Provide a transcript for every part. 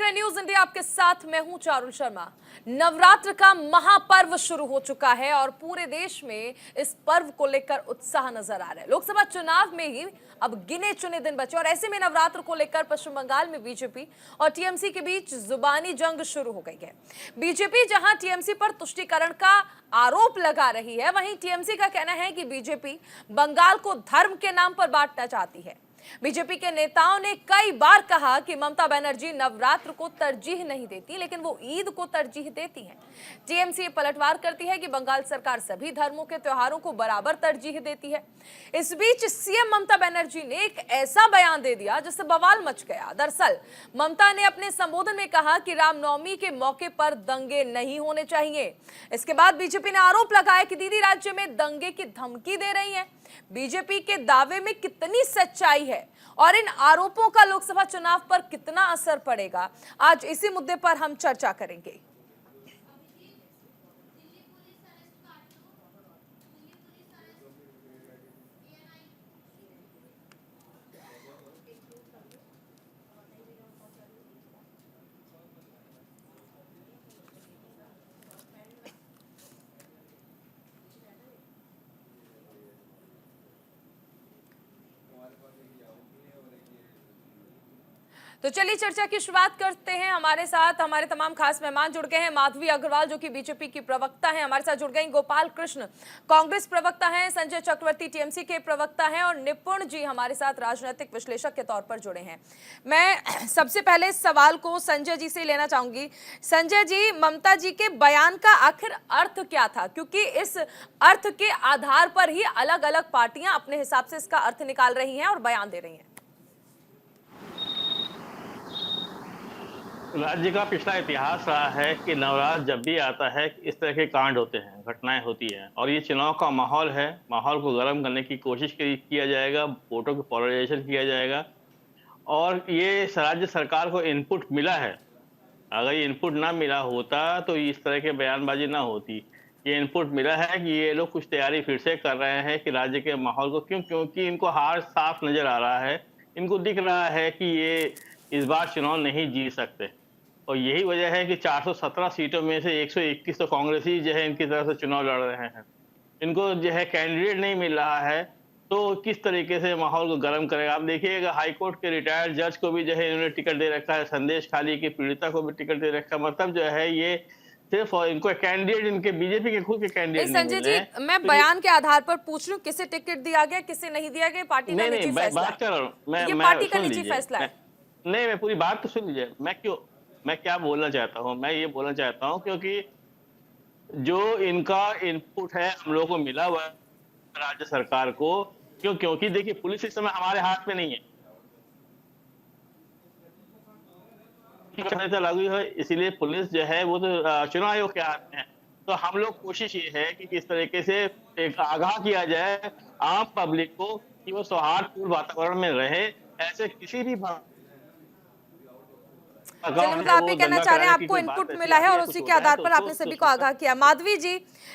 रहे news India, आपके साथ मैं हूं चारुल शर्मा। नवरात्र का महापर्व शुरू हो चुका है और पूरे देश में इस पर्व को लेकर उत्साह नजर आ रहा है। लोकसभा चुनाव में ही अब गिने चुने दिन बचे और ऐसे में नवरात्र को लेकर पश्चिम बंगाल में बीजेपी और टीएमसी के बीच जुबानी जंग शुरू हो गई है। बीजेपी जहां टीएमसी पर तुष्टीकरण का आरोप लगा रही है, वहीं टीएमसी का कहना है कि बीजेपी बंगाल को धर्म के नाम पर बांटना चाहती है। बीजेपी के नेताओं ने कई बार कहा कि ममता बनर्जी नवरात्र को तरजीह नहीं देती, लेकिन वो ईद को तरजीह देती हैं। टीएमसी पलटवार करती है कि बंगाल सरकार सभी धर्मों के त्योहारों को बराबर तरजीह देती है। इस बीच सीएम ममता बनर्जी ने एक ऐसा बयान दे दिया जिससे बवाल मच गया। दरअसल ममता ने अपने संबोधन में कहा कि रामनवमी के मौके पर दंगे नहीं होने चाहिए। इसके बाद बीजेपी ने आरोप लगाया कि दीदी राज्य में दंगे की धमकी दे रही हैं। बीजेपी के दावे में कितनी सच्चाई है और इन आरोपों का लोकसभा चुनाव पर कितना असर पड़ेगा, आज इसी मुद्दे पर हम चर्चा करेंगे। तो चलिए चर्चा की शुरुआत करते हैं। हमारे साथ हमारे तमाम खास मेहमान जुड़ गए हैं। माधवी अग्रवाल जो कि बीजेपी की प्रवक्ता हैं, हमारे साथ जुड़ गई। गोपाल कृष्ण कांग्रेस प्रवक्ता हैं, संजय चक्रवर्ती टीएमसी के प्रवक्ता हैं और निपुण जी हमारे साथ राजनीतिक विश्लेषक के तौर पर जुड़े हैं। मैं सबसे पहले इस सवाल को संजय जी से लेना चाहूंगी। संजय जी, ममता जी के बयान का आखिर अर्थ क्या था? क्योंकि इस अर्थ के आधार पर ही अलग अलग पार्टियां अपने हिसाब से इसका अर्थ निकाल रही हैं और बयान दे रही हैं। राज्य का पिछला इतिहास रहा है कि नवरात्र जब भी आता है इस तरह के कांड होते हैं, घटनाएं होती हैं और ये चुनाव का माहौल है। माहौल को गर्म करने की कोशिश किया जाएगा, वोटों को पोलराइजेशन किया जाएगा और ये राज्य सरकार को इनपुट मिला है। अगर ये इनपुट ना मिला होता तो इस तरह के बयानबाजी ना होती। ये इनपुट मिला है कि ये लोग कुछ तैयारी फिर से कर रहे हैं कि राज्य के माहौल को क्योंकि इनको हार साफ नजर आ रहा है। इनको दिख रहा है कि ये इस बार चुनाव नहीं जीत सकते और यही वजह है कि 417 सीटों में से 121 तो कांग्रेसी जो है इनकी तरफ से चुनाव लड़ रहे हैं। इनको जो है कैंडिडेट नहीं मिल रहा है तो किस तरीके से माहौल को गर्म करेगा। आप देखिएगा हाईकोर्ट के रिटायर्ड जज को भी जो है इन्होंने टिकट दे रखा है, संदेश खाली की पीड़िता को भी टिकट दे रखा है। मतलब जो है ये सिर्फ इनको कैंडिडेट, इनके बीजेपी के खुद के कैंडिडेट नहीं मिल रहे हैं। संजय जी, मैं बयान के आधार पर पूछ रही हूँ, किसे टिकट दिया गया, किसे नहीं दिया गया, पार्टी का निजी फैसला है। बात कर रहा हूँ ये पार्टी का निजी फैसला है। नहीं, मैं पूरी बात तो सुन लीजिए। मैं क्या बोलना चाहता हूँ, मैं ये बोलना चाहता हूँ क्योंकि जो इनका इनपुट है हम लोगों को मिला हुआ राज्य सरकार को, क्योंकि देखिए पुलिस इस समय हमारे हाथ में नहीं है, लागू है, इसीलिए पुलिस जो है वो तो चुनाव आयोग के हाथ में है। तो हम लोग कोशिश ये है कि किस तरीके से एक आगाह किया जाए आम पब्लिक को कि वो सौहार्दपूर्ण वातावरण में रहे। ऐसे किसी भी मतलब आप ये कहना चाह रहे हैं आपको इनपुट मिला है और उसी के आधार पर आपने सभी को आगाह किया। माधवी जी,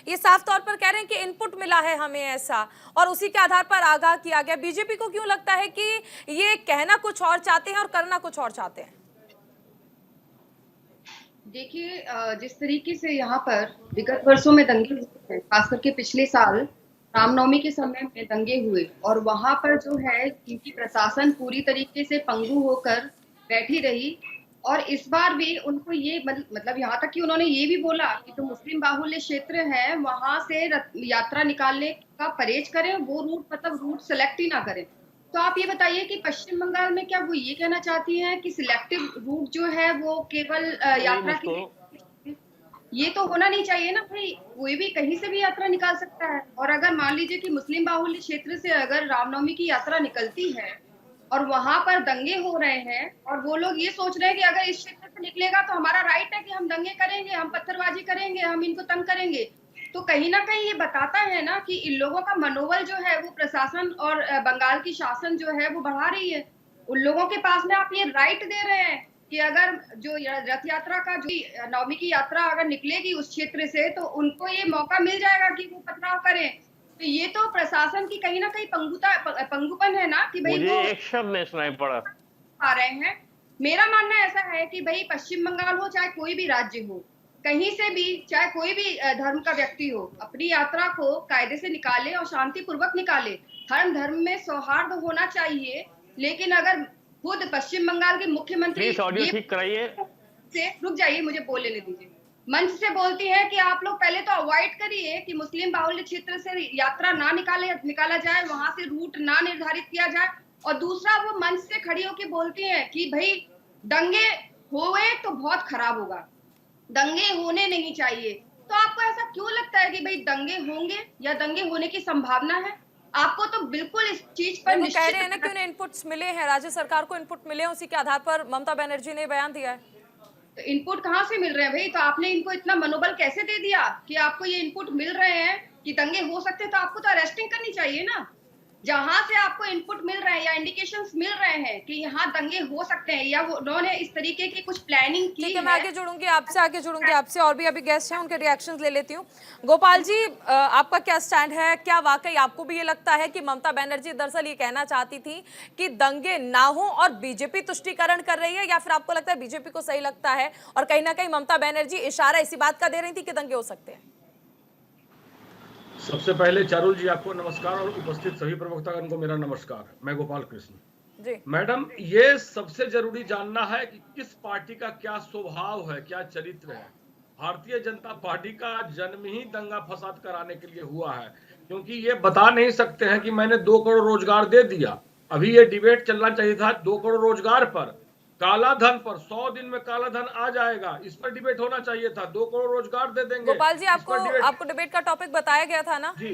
ये साफ तौर पर कह रहे हैं कि इनपुट मिला है हमें ऐसा और उसी के आधार पर आगाह किया गया। बीजेपी को क्यों लगता है कि ये कहना कुछ और चाहते हैं और करना कुछ और चाहते हैं? देखिए, जिस तरीके से यहाँ पर विगत वर्षों में दंगे हुए हैं, खास करके पिछले साल रामनवमी के समय में दंगे हुए और वहां पर जो है इनकी प्रशासन पूरी तरीके से पंगु होकर बैठी रही और इस बार भी उनको ये मतलब यहाँ तक कि उन्होंने ये भी बोला कि जो मुस्लिम बाहुल्य क्षेत्र है वहां से यात्रा निकालने का परहेज करें, वो रूट सेलेक्ट ही ना करें। तो आप ये बताइए कि पश्चिम बंगाल में क्या वो ये कहना चाहती हैं कि सिलेक्टिव रूट जो है वो केवल यात्रा की, ये तो होना नहीं चाहिए ना भाई, कोई भी कहीं से भी यात्रा निकाल सकता है। और अगर मान लीजिए कि मुस्लिम बाहुल्य क्षेत्र से अगर रामनवमी की यात्रा निकलती है और वहां पर दंगे हो रहे हैं और वो लोग ये सोच रहे हैं कि अगर इस क्षेत्र से निकलेगा तो हमारा राइट है कि हम दंगे करेंगे, हम पत्थरबाजी करेंगे, हम इनको तंग करेंगे, तो कहीं ना कहीं ये बताता है ना कि इन लोगों का मनोबल जो है वो प्रशासन और बंगाल की शासन जो है वो बढ़ा रही है। उन लोगों के पास में आप ये राइट दे रहे हैं कि अगर जो रथ यात्रा का जो नवमी की यात्रा अगर निकलेगी उस क्षेत्र से तो उनको ये मौका मिल जाएगा कि वो पथराव करें। तो ये तो प्रशासन की कहीं ना कहीं पंगुपन है ना कि भाई मुझे एक शब्द नहीं सुनाई पड़ा आ रहे हैं मेरा मानना ऐसा है कि भाई पश्चिम बंगाल हो चाहे कोई भी राज्य हो, कहीं से भी चाहे कोई भी धर्म का व्यक्ति हो, अपनी यात्रा को कायदे से निकाले और शांतिपूर्वक निकाले। हर धर्म में सौहार्द होना चाहिए। लेकिन अगर खुद पश्चिम बंगाल के मुख्यमंत्री प्लीज ऑडियो ये ठीक कराइए। से रुक जाइए, मुझे बोल लेने दीजिए। मंच से बोलती है कि आप लोग पहले तो अवॉइड करिए कि मुस्लिम बाहुल्य क्षेत्र से यात्रा ना निकाला जाए, वहां से रूट ना निर्धारित किया जाए। और दूसरा, वो मंच से खड़ी होकर बोलती है कि भाई दंगे हुए तो बहुत खराब होगा, दंगे होने नहीं चाहिए। तो आपको ऐसा क्यों लगता है कि भाई दंगे होंगे या दंगे होने की संभावना है? आपको तो बिल्कुल इस चीज पर वो कह रहे हैं ना निश्चित कि उन्हें इनपुट्स मिले हैं, राज्य सरकार को इनपुट मिले हैं, उसी के आधार पर ममता बनर्जी ने बयान दिया है। तो इनपुट कहाँ से मिल रहे हैं भाई? तो आपने इनको इतना मनोबल कैसे दे दिया कि आपको ये इनपुट मिल रहे हैं कि दंगे हो सकते हैं? तो आपको तो अरेस्टिंग करनी चाहिए ना। जहां से आपको इनपुट मिल रहे हैं या इंडिकेशंस मिल रहे हैं कि यहाँ दंगे हो सकते हैं या उन्होंने इस तरीके की कुछ प्लानिंग की ठीक है, मैं आगे जुड़ूंगी आपसे और भी अभी गेस्ट हैं, उनके रिएक्शंस ले लेती हूँ। गोपाल जी, आपका क्या स्टैंड है? क्या वाकई आपको भी ये लगता है कि ममता बनर्जी दरअसल ये कहना चाहती थी कि दंगे ना हो और बीजेपी तुष्टीकरण कर रही है, या फिर आपको लगता है बीजेपी को सही लगता है और कहीं ना कहीं ममता बनर्जी इशारा इसी बात का दे रही थी कि दंगे हो सकते हैं? सबसे पहले चारुल जी आपको नमस्कार और उपस्थित सभी प्रवक्तागण को मेरा नमस्कार। मैं गोपाल कृष्ण जी। मैडम, ये सबसे जरूरी जानना है कि किस पार्टी का क्या स्वभाव है, क्या चरित्र है। भारतीय जनता पार्टी का जन्म ही दंगा फसाद कराने के लिए हुआ है, क्योंकि ये बता नहीं सकते हैं कि मैंने 2 करोड़ रोजगार दे दिया। अभी ये डिबेट चलना चाहिए था 2 करोड़ रोजगार पर, काला धन पर। 100 दिन में काला धन आ जाएगा, इस पर डिबेट होना चाहिए था। 2 करोड़ रोजगार दे देंगे। गोपाल जी, आपको डिबेट का टॉपिक बताया गया था ना? जी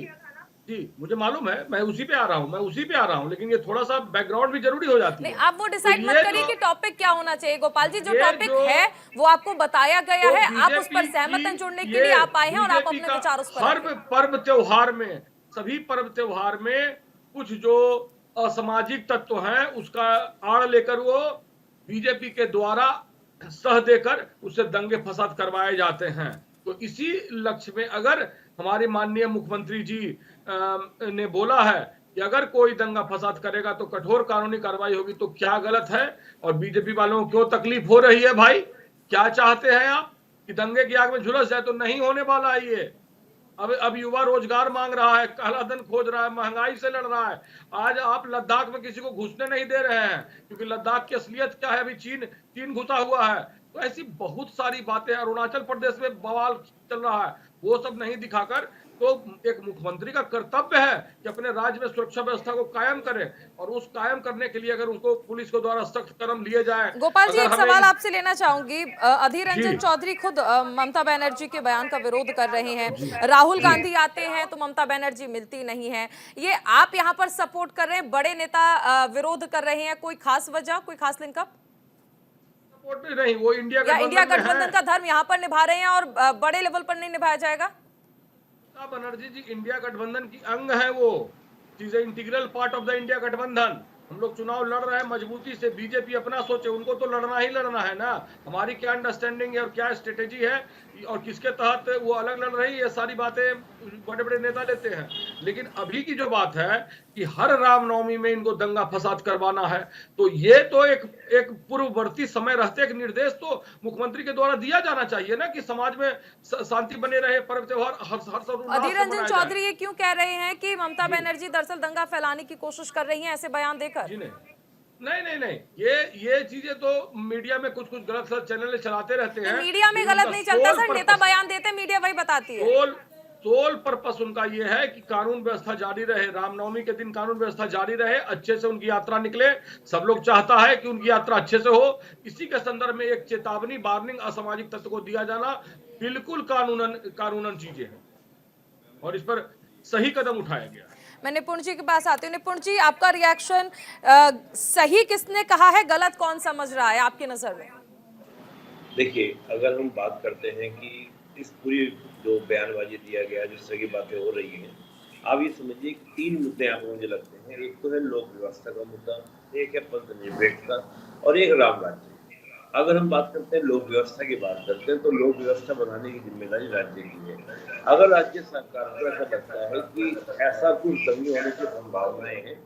जी, मुझे मालूम है, मैं उसी पे आ रहा हूँ, लेकिन ये थोड़ा सा बैकग्राउंड भी जरूरी हो जाती है। नहीं, आप वो डिसाइड तो मत करिए कि टॉपिक क्या होना चाहिए गोपाल जी। जो टॉपिक है वो आपको बताया गया है, आप उस पर सहमत हैं, जुड़ने के लिए आप आए हैं और आप अपने विचार उस पर हर पर्व त्योहार में, सभी पर्व त्योहार में कुछ जो असामाजिक तत्व हैं उसका आड़ लेकर वो बीजेपी के द्वारा सह देकर उससे दंगे फसाद करवाए जाते हैं। तो इसी लक्ष्य में अगर हमारे माननीय मुख्यमंत्री जी ने बोला है कि अगर कोई दंगा फसाद करेगा तो कठोर कानूनी कार्रवाई होगी, तो क्या गलत है? और बीजेपी वालों को क्यों तकलीफ हो रही है भाई? क्या चाहते हैं आप कि दंगे की आग में झुलस जाए? तो नहीं होने वाला है ये। अब युवा रोजगार मांग रहा है, काला धन खोज रहा है, महंगाई से लड़ रहा है। आज आप लद्दाख में किसी को घुसने नहीं दे रहे हैं, क्योंकि लद्दाख की असलियत क्या है? अभी चीन घुसा हुआ है। तो ऐसी बहुत सारी बातें, अरुणाचल प्रदेश में बवाल चल रहा है, वो सब नहीं दिखाकर, तो एक मुख्यमंत्री का कर्तव्य है कि अपने राज्य में सुरक्षा व्यवस्था को कायम करे, और उस कायम करने के लिए अगर उसको पुलिस के द्वारा सख्त कदम लिए जाए। गोपाल जी, एक सवाल आपसे लेना चाहूंगी। अधीर रंजन चौधरी खुद ममता बनर्जी के बयान का विरोध कर रहे हैं। राहुल गांधी आते हैं तो ममता बनर्जी मिलती नहीं है। ये आप यहाँ पर सपोर्ट कर रहे हैं, बड़े नेता विरोध कर रहे हैं, कोई खास वजह, कोई खास लिंकअप? नहीं, वो इंडिया गठबंधन का धर्म यहाँ पर निभा रहे हैं और बड़े लेवल पर नहीं निभाया जाएगा? बनर्जी जी इंडिया गठबंधन की अंग है, वो is integral part of the India गठबंधन। हम लोग चुनाव लड़ रहे हैं मजबूती से। बीजेपी अपना सोचे, उनको तो लड़ना ही लड़ना है ना। हमारी क्या अंडरस्टैंडिंग है और क्या स्ट्रेटेजी है और किसके तहत वो अलग लड़ रही है, ये सारी बातें बड़े बड़े नेता लेते हैं। लेकिन अभी की जो बात है कि हर रामनवमी में इनको दंगा फसाद करवाना है, तो ये तो एक पूर्ववर्ती समय रहते एक निर्देश तो मुख्यमंत्री के द्वारा दिया जाना चाहिए ना, कि समाज में शांति बने रहे, पर्व त्योहार हर अधीर रंजन चौधरी ये क्यों कह रहे हैं कि ममता बनर्जी दरअसल दंगा फैलाने की कोशिश कर रही हैं ऐसे बयान देकर? जी नहीं, ये चीजें तो मीडिया में कुछ गलत चैनल चलाते रहते हैं। मीडिया में गलत नहीं चलता सर, नेता बयान देते हैं, मीडिया वही बताती है। सोल पर्पस उनका ये है कि कानून व्यवस्था जारी रहे, रामनवमी के दिन कानून व्यवस्था जारी रहे, अच्छे से उनकी यात्रा निकले। सब लोग चाहता है कि उनकी यात्रा अच्छे से हो। इसी के संदर्भ में एक चेतावनी, वार्निंग असामाजिक तत्व को दिया जाना बिल्कुल कानूनन चीजें हैं और इस पर सही कदम उठाया गया। मैं निपुण जी के पास आती हूँ। निपुण जी, आपका रिएक्शन, सही किसने कहा है, गलत कौन समझ रहा है आपकी नजर में? देखिए, अगर हम बात करते हैं कि इस पूरी जो बयानबाजी दिया गया, जिस तरह की बातें हो रही हैं, आप ये समझिए 3 मुद्दे यहाँ पर मुझे लगते हैं। एक तो है लोक व्यवस्था का मुद्दा, एक है पंथ निरपेक्षता और एक राम राज्य। अगर हम बात करते हैं लोक व्यवस्था की बात करते हैं, तो लोक व्यवस्था बनाने की जिम्मेदारी राज्य की है। अगर राज्य सरकार को ऐसा लगता है कि ऐसा कुछ दंगे होने की संभावनाएं हैं,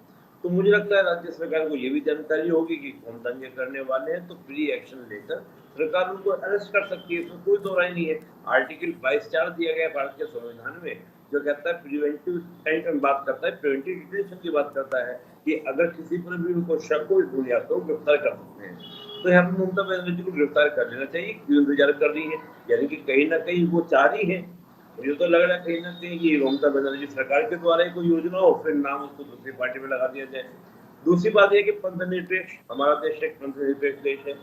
तो मुझे लगता है राज्य सरकार को ये भी जानकारी होगी कि कौन दंगे करने वाले हैं, तो प्री एक्शन लेकर सरकार उनको अरेस्ट कर सकती है, इसमें कोई दो राय नहीं है। आर्टिकल 22(4) दिया गया है भारत के संविधान में, जो कहता है प्रिवेंटिव बात करता है, प्रिवेंटिव डिटेंशन की बात करता है कि अगर किसी पर भी उनको शक हो इस बुनियाद पर गिरफ्तार कर सकते हैं। तो यहाँ पर ममता बनर्जी को गिरफ्तार कर लेना चाहिए, क्यों इंतजार कर रही है? यानी कि कहीं ना कहीं वो चाह रही है। मुझे तो लग रहा है कहीं ना कहीं कि ममता बनर्जी सरकार के द्वारा ही कोई योजना हो, फिर नाम उसको दूसरी पार्टी में लगा दिया जाए। दूसरी बात यह कि पंथनिरपेक्ष, हमारा देश एक पंथनिरपेक्ष देश है।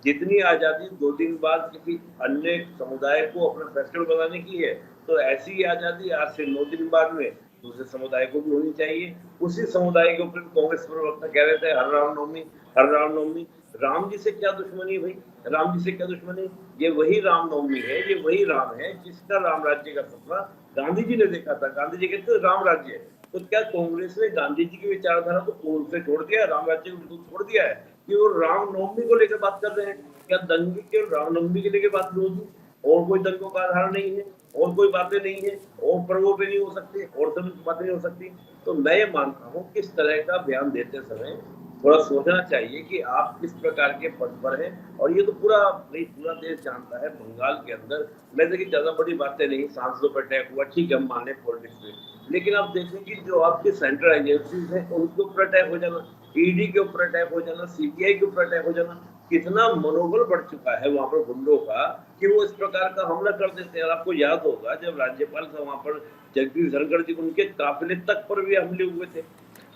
जितनी आजादी 2 दिन बाद किसी अन्य समुदाय को अपना फेस्टिवल बनाने की है, तो ऐसी ही आजादी आज से 9 दिन बाद में दूसरे समुदाय को भी होनी चाहिए। उसी समुदाय के ऊपर कांग्रेस प्रवक्ता कह रहे थे हर रामनवमी, हर रामनवमी। राम जी से क्या दुश्मनी भाई? राम जी से क्या दुश्मनी? ये वही रामनवमी है, ये वही राम है जिसका राम राज्य का सपना गांधी जी ने देखा था। गांधी जी कहते थे राम राज्य है। तो क्या कांग्रेस ने गांधी जी की विचारधारा को पूर्ण से छोड़ दिया, राम राज्य को छोड़ दिया है कि वो रामनवमी को लेकर बात कर रहे हैं? क्या दंगे के रामनवमी के लेकर बात होगी? और कोई दंगों का आधार नहीं है, और कोई बातें नहीं है, और पर्वों पे नहीं हो सकते, और सभी बातें नहीं हो सकती। तो मैं ये मानता हूँ किस तरह का बयान देते समय थोड़ा सोचना चाहिए कि आप किस प्रकार के पद पर हैं। और ये तो पूरा देश जानता है, बंगाल के अंदर मैं देखिए ज्यादा बड़ी बातें नहीं, सांसदों पर अटैक हुआ, ठीक है हम मान लें पॉलिटिक्स में, लेकिन आप देखें कि जो आपके सेंट्रल एजेंसीज हैं उनके ऊपर अटैक हो जाना, ईडी के ऊपर अटैक हो जाना, सीबीआई के ऊपर अटैक हो जाना, कितना मनोबल बढ़ चुका है वहां पर गुंडों का कि वो इस प्रकार का हमला कर देते हैं। और आपको याद होगा जब राज्यपाल साहब वहां पर जगदीश धनखड़ जी, उनके काफिले तक पर भी हमले हुए थे।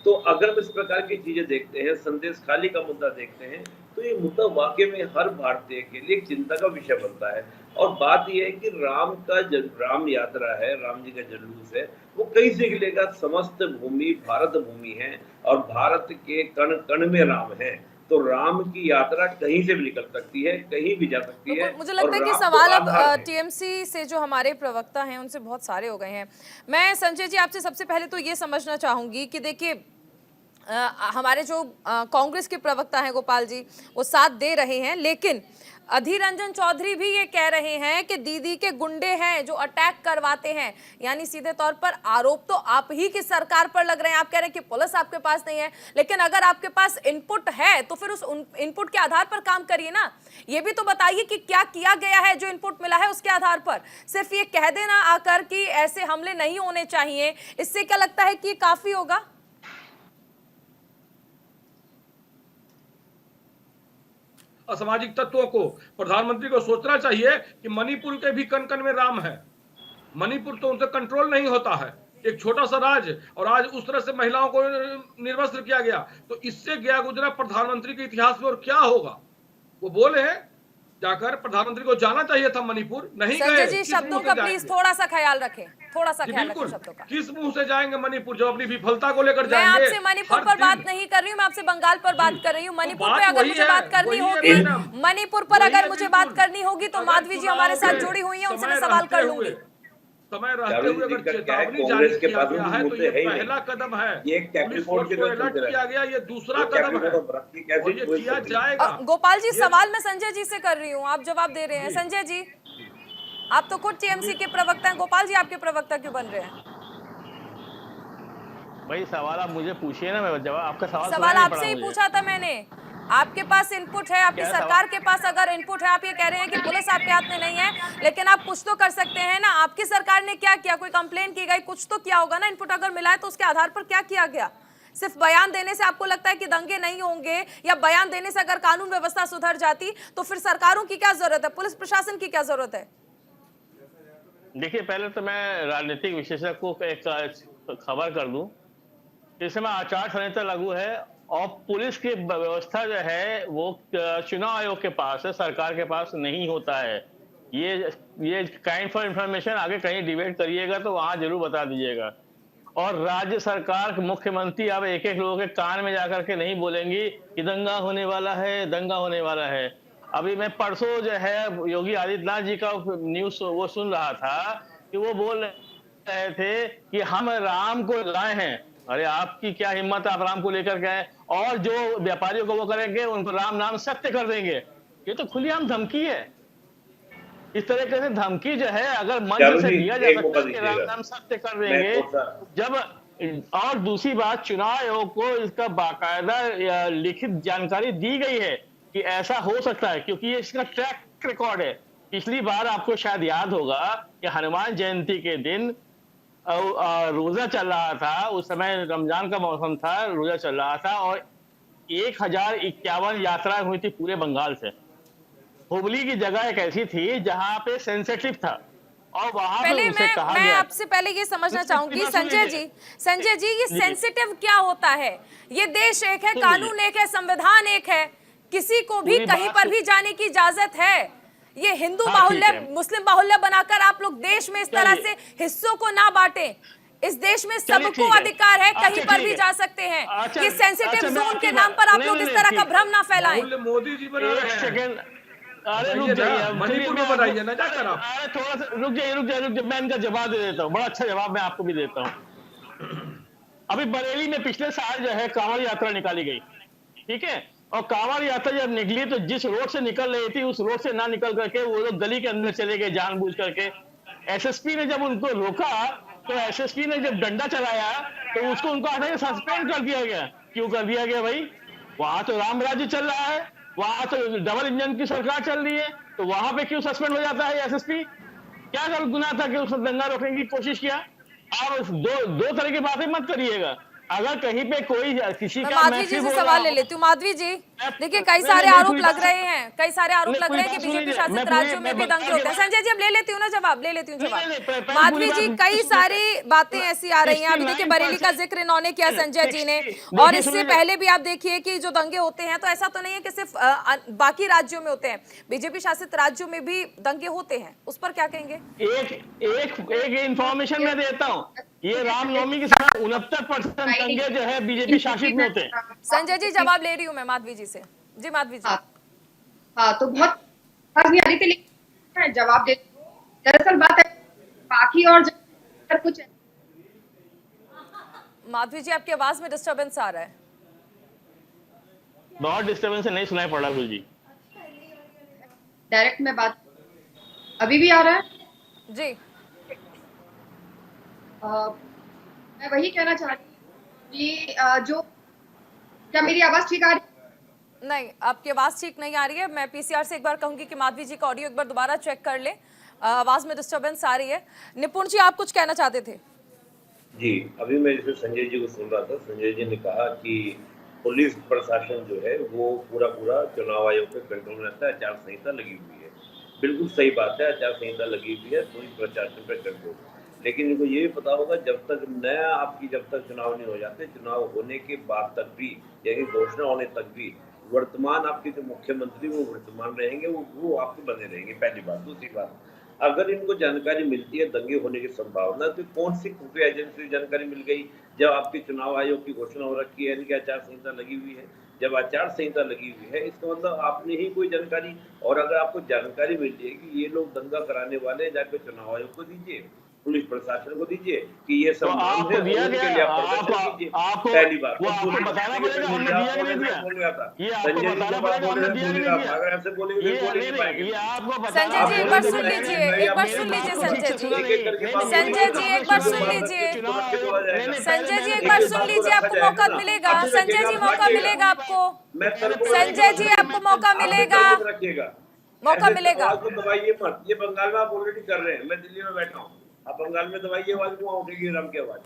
तो अगर हम इस प्रकार की चीजें देखते हैं, संदेश खाली का मुद्दा देखते हैं, तो ये मुद्दा वाकई में हर भारतीय के लिए एक चिंता का विषय बनता है। और बात यह है कि राम यात्रा है, राम जी का जुलूस है, वो कहीं से लेकर समस्त भूमि भारत भूमि है, और भारत के कण कण में राम है। तो राम की यात्रा कहीं से भी निकल सकती है, कहीं भी जा सकती है। मुझे लगता है कि सवाल अब टीएमसी से जो हमारे प्रवक्ता हैं उनसे बहुत सारे हो गए हैं। मैं संजय जी आपसे सबसे पहले तो ये समझना चाहूंगी कि देखिए हमारे जो कांग्रेस के प्रवक्ता हैं गोपाल जी वो साथ दे रहे हैं, लेकिन अधीर रंजन चौधरी भी ये कह रहे हैं कि दीदी के गुंडे हैं जो अटैक करवाते हैं, यानी सीधे तौर पर आरोप तो आप ही की सरकार पर लग रहे हैं। आप कह रहे हैं कि पुलिस आपके पास नहीं है, लेकिन अगर आपके पास इनपुट है तो फिर उस इनपुट के आधार पर काम करिए ना। ये भी तो बताइए कि क्या किया गया है, जो इनपुट मिला है उसके आधार पर। सिर्फ ये कह देना आकर कि ऐसे हमले नहीं होने चाहिए, इससे क्या लगता है कि काफी होगा? असामाजिक तत्वों को, प्रधानमंत्री को सोचना चाहिए कि मणिपुर के भी कण कण में राम है। मणिपुर तो उनसे कंट्रोल नहीं होता है, एक छोटा सा राज्य, और आज उस तरह से महिलाओं को निर्वस्त्र किया गया। तो इससे गया गुजरा प्रधानमंत्री के इतिहास में और क्या होगा? वो बोले हैं जाकर प्रधानमंत्री को जाना चाहिए था मणिपुर, नहीं गए। संजय जी शब्दों का प्लीज थोड़ा सा ख्याल रखें, थोड़ा सा ख्याल रखें शब्दों का। किस मुंह से जाएंगे मणिपुर जब अपनी विफलता को लेकर जाएंगे? मैं आपसे मणिपुर पर बात नहीं कर रही हूँ, मैं आपसे बंगाल पर बात कर रही हूँ। मणिपुर पे अगर मुझे बात करनी होगी, मणिपुर पर अगर मुझे बात करनी होगी तो माधवी जी हमारे साथ जुड़ी हुई है, उनसे मैं सवाल कर लूंगी। समय रहते हुए अगर चेतावनी जारी किया गया है तो ये पहला कदम है, पुलिस फोर्स को अलर्ट किया गया, ये दूसरा कदम है और ये किया जाएगा। गोपाल जी सवाल मैं संजय जी से कर रही हूँ, आप जवाब दे रहे हैं। संजय जी आप तो खुद टीएमसी के प्रवक्ता हैं, गोपाल जी आपके प्रवक्ता क्यों बन रहे हैं? भाई सवाल आप मुझे पूछिए ना, मैं जवाब आपका सवाल आपसे ही पूछा था मैंने। आपके पास इनपुट है, आपकी सरकार के पास अगर इनपुट है, आप ये कह रहे हैं कि पुलिस आपके हाथ में नहीं है, लेकिन आप कुछ तो कर सकते हैं ना। आपकी सरकार ने क्या किया? कोई कंप्लेन की गई? कुछ तो किया होगा ना। इनपुट अगर मिला है तो उसके आधार पर क्या किया गया? सिर्फ बयान देने से आपको लगता है कि दंगे नहीं होंगे, या बयान देने से अगर कानून व्यवस्था सुधर जाती तो फिर सरकारों की क्या जरूरत है, पुलिस प्रशासन की क्या जरूरत है? देखिए पहले तो मैं राजनीतिक विशेषज्ञ को एक खबर कर दूं, इस समय आचार संहिता लागू है और पुलिस की व्यवस्था जो है वो चुनाव आयोग के पास है, सरकार के पास नहीं होता है। ये काइंड फॉर इंफॉर्मेशन आगे कहीं डिबेट करिएगा तो वहां जरूर बता दीजिएगा। और राज्य सरकार मुख्यमंत्री अब एक एक लोगों के कान में जाकर के नहीं बोलेंगी कि दंगा होने वाला है, दंगा होने वाला है। अभी मैं परसों जो है योगी आदित्यनाथ जी का न्यूज वो सुन रहा था कि वो बोल रहे थे कि हम राम को लाए हैं। अरे आपकी क्या हिम्मत है, आप राम को लेकर गए और जो व्यापारियों को वो करेंगे उनको राम नाम सत्य कर देंगे। ये तो खुलेआम धमकी है। इस तरीके से धमकी जो है अगर मंच से दिया जा सकता है कि राम नाम सत्य कर देंगे, जब और दूसरी बात, चुनाव आयोग को इसका बाकायदा लिखित जानकारी दी गई है कि ऐसा हो सकता है, क्योंकि ये इसका ट्रैक रिकॉर्ड है। पिछली बार आपको शायद याद होगा कि हनुमान जयंती के दिन रोजा चल रहा था, उस समय रमजान का मौसम था, रोजा चल रहा था और 1051 यात्राएं हुई थी पूरे बंगाल से। हुबली की जगह एक ऐसी थी जहां पे सेंसिटिव था और वहां पे उसे कहा मैं गया। आपसे पहले ये समझना चाहूंगी संजय जी ये सेंसिटिव क्या होता है? ये देश एक है, कानून एक है, संविधान एक है, किसी को भी कहीं पर भी जाने की इजाजत है। ये हिंदू बाहुल्य मुस्लिम बाहुल्य बनाकर आप लोग देश में इस तरह से हिस्सों को ना बांटें। इस देश में सबको अधिकार है, कहीं पर भी जा सकते हैं। ये सेंसिटिव जोन के नाम पर आप लोग इस तरह का भ्रम ना फैलाएं। मोदी जी बना रहे हैं। सेकंड, अरे रुक जाइए, मणिपुर में बनाइए ना जाकर आप। अरे थोड़ा सा रुक जाइए, मैं इनका जवाब दे देता हूँ। बड़ा अच्छा जवाब मैं आपको भी देता हूँ। अभी बरेली में पिछले साल जो है कांवड़ यात्रा निकाली गई, ठीक है, और कांवड़ यात्रा जब निकली तो जिस रोड से निकल रही थी उस रोड से ना निकल करके वो लोग गली के अंदर चले गए जानबूझ करके। एसएसपी ने जब उनको रोका तो एसएसपी ने जब डंडा चलाया तो उसको उनको आगे सस्पेंड कर दिया गया। क्यों कर दिया गया भाई? वहां तो राम राज्य चल रहा है, वहां तो डबल इंजन की सरकार चल रही है, तो वहां पे क्यों सस्पेंड हो जाता है एसएसपी? क्या गलत गुनाह था कि उसने दंगा रोकने की कोशिश किया? आप दो तरह की बातें मत करिएगा। अगर कहीं पे कोई किसी का माधवी जी से सवाल ले लेती हूँ। माधवी जी, देखिए कई सारे आरोप लग रहे हैं, कई सारे आरोप लग रहे हैं कि बीजेपी शासित राज्यों में भी दंगे होते हैं। संजय जी, अब ले लेती हूँ ना जवाब, ले लेती हूँ जवाब। माधवी जी, कई सारी बातें ऐसी आ रही हैं। अभी देखिए बरेली का जिक्र इन्होंने किया संजय जी ने, और इससे पहले भी आप देखिए कि जो दंगे होते हैं तो ऐसा तो नहीं है कि सिर्फ बाकी राज्यों में होते हैं, बीजेपी शासित राज्यों में भी दंगे होते हैं। उस पर क्या कहेंगे? एक इंफॉर्मेशन मैं देता हूँ, ये रामनवमी के समय 69% दंगे जो है बीजेपी शासित में होते हैं। संजय जी, जवाब ले रही हूँ मैं माधवी जी से। जी माधवी जी। हाँ, तो बहुत नहीं आ रही थी, लेकिन जवाब दे। दरअसल बात है बाकी और कुछ है। माधवी जी, आपकी आवाज में डिस्टरबेंस आ रहा है। बहुत डिस्टरबेंस है, नहीं सुनाई पड़ रहा कुछ जी। डायरेक्ट में बात अभी भी आ रहा है जी। मैं वही कहना चाह रही हूँ कि जो, क्या मेरी आवाज ठीक आ रही है? नहीं, आपकी आवाज ठीक नहीं आ रही है। मैं पीसीआर से एक बार कहूंगी कि माधवी जी का ऑडियो एक बार दोबारा चेक कर ले, आवाज में डिस्टरबेंस आ रही है। निपुण जी, आप कुछ कहना चाहते थे? जी, अभी मैं जैसे संजय जी को सुन रहा था, संजय जी ने कहा कि पुलिस प्रशासन जो है वो पूरा चुनाव आयोग के कंट्रोल में रहता है, आचार संहिता लगी हुई है। बिल्कुल सही बात है, आचार संहिता लगी हुई है, पुलिस प्रशासन पे कंट्रोल। लेकिन इनको ये भी पता होगा जब तक जब तक चुनाव नहीं हो जाते, चुनाव होने के बाद तक भी, यानी घोषणा होने तक भी वर्तमान आपके जो मुख्यमंत्री वो वर्तमान रहेंगे, वो आपके बने रहेंगे, पहली बात। दूसरी बात, अगर इनको जानकारी मिलती है दंगे होने की संभावना, तो कौन सी खुफिया एजेंसी जानकारी मिल गई जब आपके चुनाव आयोग की घोषणा हो रखी है, यानी कि आचार संहिता लगी हुई है। जब आचार संहिता लगी हुई है इसका मतलब आपने ही कोई जानकारी, और अगर आपको जानकारी मिलती है कि ये लोग दंगा कराने वाले हैं, जाकर चुनाव आयोग को दीजिए, पुलिस प्रशासन को दीजिए कि ये सब आपको दिया गया, आपको पहली बात वो आपको बताना पड़ेगा हमने दिया कि नहीं दिया। बोल रहा था ये आपको बताना पड़ेगा हमने दिया कि नहीं दिया। अगर ऐसे बोलेंगे ये आपको बताना। संजय जी, एक बार सुन लीजिए, एक बार सुन लीजिए संजय जी। संजय जी, एक बार सुन लीजिए। संजय जी, एक बार सुन लीजिए, आपको मौका मिलेगा। संजय जी, मौका मिलेगा आपको। संजय जी, आपको मौका मिलेगा, मौका मिलेगा। दबाइए मत, ये बंगाल में आप ऑलरेडी कर रहे हैं, मैं दिल्ली में बैठा हूँ, आप बंगाल में दबाइए आवाज, वहां उठेगी राम की आवाज।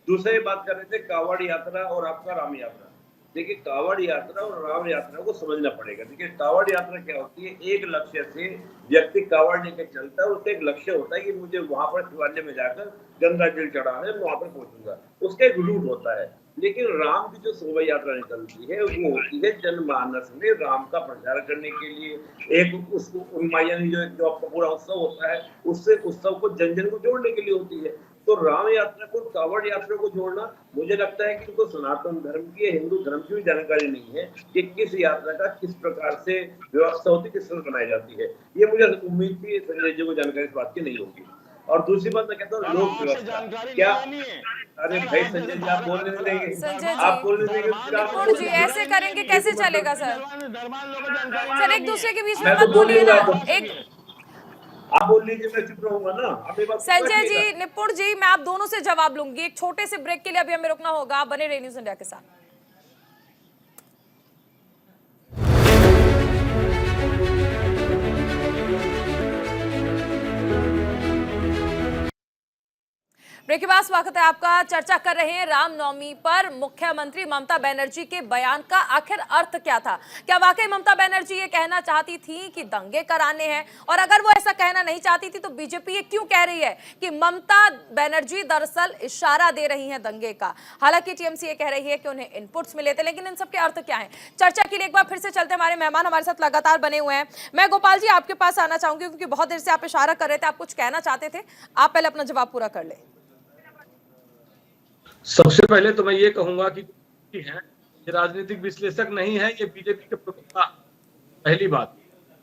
दूसरी बात कर रहे थे कांवड़ यात्रा और आपका राम यात्रा। देखिए, कांवड़ यात्रा और राम यात्रा को समझना पड़ेगा। देखिए, कांवड़ यात्रा क्या होती है, एक लक्ष्य से व्यक्ति कांवड़ लेकर चलता है, उसका एक लक्ष्य होता है कि मुझे वहां पर शिवालय में जाकर गंगा जल चढ़ाना है, वहां पर पहुंचूंगा, उसका एक रूट होता है। लेकिन राम की जो शोभा यात्रा निकलती है वो होती है जनमानस में राम का प्रचार करने के लिए, एक उसको जो आपका पूरा उत्सव होता है, उससे उत्सव को जन जन को जोड़ने के लिए होती है। तो राम यात्रा को कांवड़ यात्रा को जोड़ना, मुझे लगता है कि इनको सनातन धर्म की, हिंदू धर्म की भी जानकारी नहीं है कि किस यात्रा का किस प्रकार से व्यवस्था होती है, किस तरह बनाई जाती है। ये मुझे उम्मीद थी संजय जी को जानकारी इस बात की नहीं होगी। और दूसरी बात मैं कहता हूँ, लोक व्यवस्था क्या, अरे भाई संजय जी आप बोलने नहीं देंगे, संजय आप बोलने देंगे, निपुण जी, ऐसे करेंगे कैसे चलेगा सर? सर, एक दूसरे के बीच में मत बोलिए ना। आप बोल लीजिए, मैं चुप रहूंगा ना, आप मेरी बात संजय समझिएगा। जी, निपुण जी, मैं आप दोनों से जवाब लूंगी। एक छोटे से ब्रेक के लिए अभी हमें रुकना होगा। आप बने रहिए न्यूज़ इंडिया के साथ। ब्रेक के बाद स्वागत है आपका। चर्चा कर रहे हैं रामनवमी पर मुख्यमंत्री ममता बनर्जी के बयान का आखिर अर्थ क्या था। क्या वाकई ममता बनर्जी ये कहना चाहती थी कि दंगे कराने हैं, और अगर वो ऐसा कहना नहीं चाहती थी तो बीजेपी ये क्यों कह रही है कि ममता बनर्जी दरअसल इशारा दे रही हैं दंगे का। हालांकि टीएमसी ये कह रही है कि उन्हें इनपुट्स मिले थे, लेकिन इन सब के अर्थ क्या है। चर्चा के लिए एक बार फिर से चलते, हमारे मेहमान हमारे साथ लगातार बने हुए हैं। मैं गोपाल जी आपके पास आना चाहूंगी, क्योंकि बहुत देर से आप इशारा कर रहे थे, आप कुछ कहना चाहते थे। आप पहले अपना जवाब पूरा कर ले। सबसे पहले तो मैं ये कहूंगा कि है, ये राजनीतिक विश्लेषक नहीं है, ये बीजेपी के प्रवक्ता। पहली बात,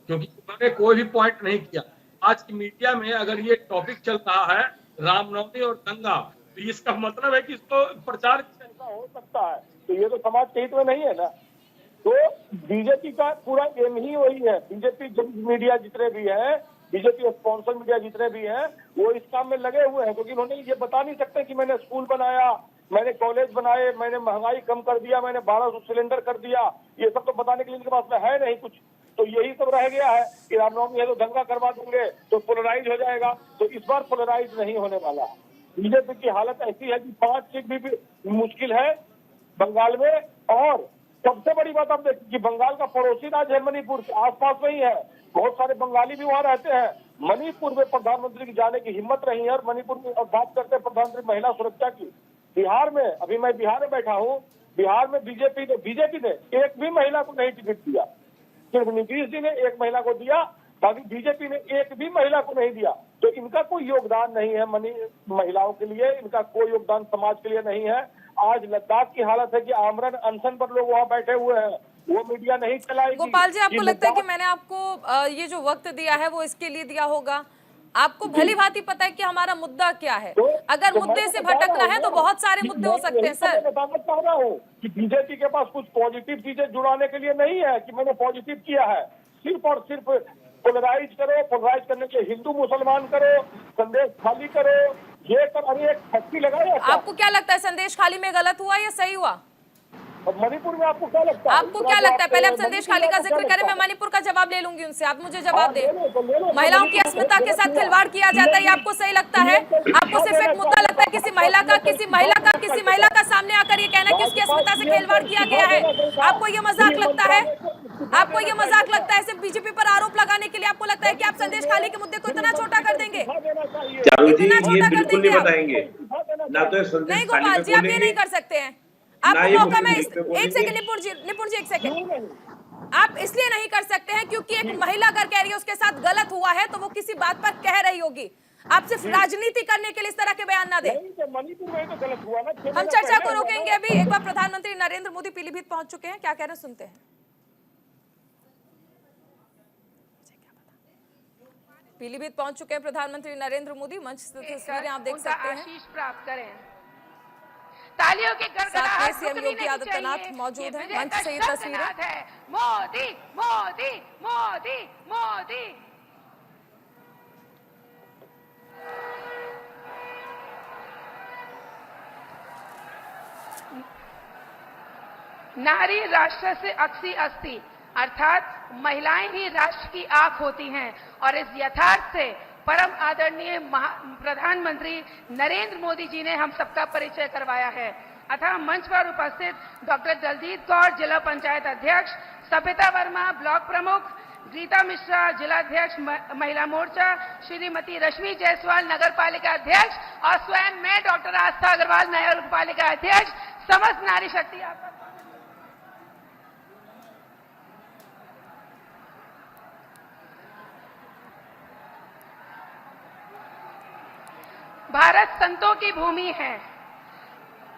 क्योंकि उन्होंने कोई भी पॉइंट नहीं किया। आज की मीडिया में अगर ये टॉपिक चल रहा है रामनवमी और दंगा, तो इसका मतलब है कि इसको प्रचार ऐसा हो सकता है, तो ये तो समाज के हित में नहीं है ना। तो बीजेपी का पूरा एम ही वही है। बीजेपी मीडिया जितने भी है, बीजेपी स्पॉन्सर मीडिया जितने भी हैं, वो इस काम में लगे हुए हैं, क्योंकि उन्होंने ये बता नहीं सकते कि मैंने स्कूल बनाया, मैंने कॉलेज बनाए, मैंने महंगाई कम कर दिया, मैंने 1200 सिलेंडर कर दिया। ये सब तो बताने के लिए इनके पास में है नहीं कुछ। तो यही सब रह गया है कि रामनवमी है तो दंगा करवा देंगे तो पोलराइज हो जाएगा। तो इस बार पोलराइज नहीं होने वाला है। बीजेपी की हालत ऐसी है कि 5 सीट भी मुश्किल है बंगाल में। और सबसे बड़ी बात आप देखिए कि बंगाल का पड़ोसी राज्य है मणिपुर, के आसपास में ही है, बहुत सारे बंगाली भी वहाँ रहते हैं। मणिपुर में प्रधानमंत्री की जाने की हिम्मत रही है। और मणिपुर में, और बात करते हैं प्रधानमंत्री महिला सुरक्षा की, बिहार में, अभी मैं बिहार में बैठा हूँ, बिहार में बीजेपी ने एक भी महिला को नहीं टिकट दिया। सिर्फ नीतीश जी ने एक महिला को दिया, बाकी बीजेपी ने एक भी महिला को नहीं दिया। तो इनका कोई योगदान नहीं है महिलाओं के लिए, इनका कोई योगदान समाज के लिए नहीं है। आज लद्दाख की हालत है कि आमरण अनशन पर लोग वहाँ बैठे हुए हैं, वो मीडिया नहीं चलाएगी। गोपाल जी, आपको लगता है कि मैंने आपको ये जो वक्त दिया है वो इसके लिए दिया होगा? आपको भली भांति पता है कि हमारा मुद्दा क्या है। अगर मुद्दे से भटकना है तो बहुत सारे मुद्दे हो सकते हैं सर। मैं बताना चाह रहा हूँ कि बीजेपी के पास कुछ पॉजिटिव चीजें जुड़ाने के लिए नहीं है कि मैंने पॉजिटिव किया है। सिर्फ और सिर्फ पोलराइज करो, पोलराइज करने के लिए हिंदू मुसलमान करो, संदेश खाली करो, ये कर, अरे एक फैक्ट्री लगाए। आपको क्या लगता है संदेश खाली में गलत हुआ या सही हुआ? मणिपुर में आपको क्या लगता है? आपको क्या लगता है? पहले आप संदेश खाली का जिक्र करें, मैं मणिपुर का जवाब ले लूंगी उनसे। आप मुझे जवाब दें। महिलाओं की अस्मिता के साथ खिलवाड़ किया जाता है, ये आपको सही लगता है? आपको सिर्फ एक मुद्दा लगता है किसी महिला का सामने आकर ये कहना कि उसकी अस्मिता से खिलवाड़ किया गया है? आपको ये मजाक लगता है? आपको ये मजाक लगता है? सिर्फ बीजेपी पर आरोप लगाने के लिए आपको लगता है कि आप संदेश खाली के मुद्दे को इतना छोटा कर देंगे? इतना छोटा कर देंगे आप? नहीं गोपाल जी, आप ये नहीं कर सकते हैं। आपको मौका, मैं एक सेकंड निपुण जी एक सेकंड। आप इसलिए नहीं कर सकते हैं क्योंकि एक महिला अगर कह रही है उसके साथ गलत हुआ है तो वो किसी बात पर कह रही होगी। आप सिर्फ राजनीति करने के लिए इस तरह के बयान ना दें। मणिपुर में तो गलत हुआ ना। हम चर्चा को रोकेंगे अभी। एक बार प्रधानमंत्री नरेंद्र मोदी पीलीभीत पहुंच चुके हैं, क्या कह रहे हैं सुनते हैं। पीलीभीत पहुंच चुके हैं प्रधानमंत्री नरेंद्र मोदी। मंच से तस्वीरें आप देख सकते हैं। आशीष प्राप्त करें। तालियों के साथ में सीएम योगी आदित्यनाथ मौजूद हैं। मंच से ये तस्वीरें। मोदी मोदी मोदी मोदी। नारी राष्ट्र से अक्षी अस्ति, अर्थात महिलाएं ही राष्ट्र की आंख होती हैं। और इस यथार्थ से परम आदरणीय प्रधानमंत्री नरेंद्र मोदी जी ने हम सबका परिचय करवाया है। अतः मंच पर उपस्थित डॉक्टर दलजीत कौर, जिला पंचायत अध्यक्ष, सविता वर्मा, ब्लॉक प्रमुख, गीता मिश्रा, जिलाध्यक्ष महिला मोर्चा, श्रीमती रश्मि जायसवाल, नगर पालिका अध्यक्ष, और स्वयं मैं डॉक्टर आस्था अग्रवाल, नगर पालिका अध्यक्ष, समस्त नारी शक्ति आपका भारत संतों की भूमि है,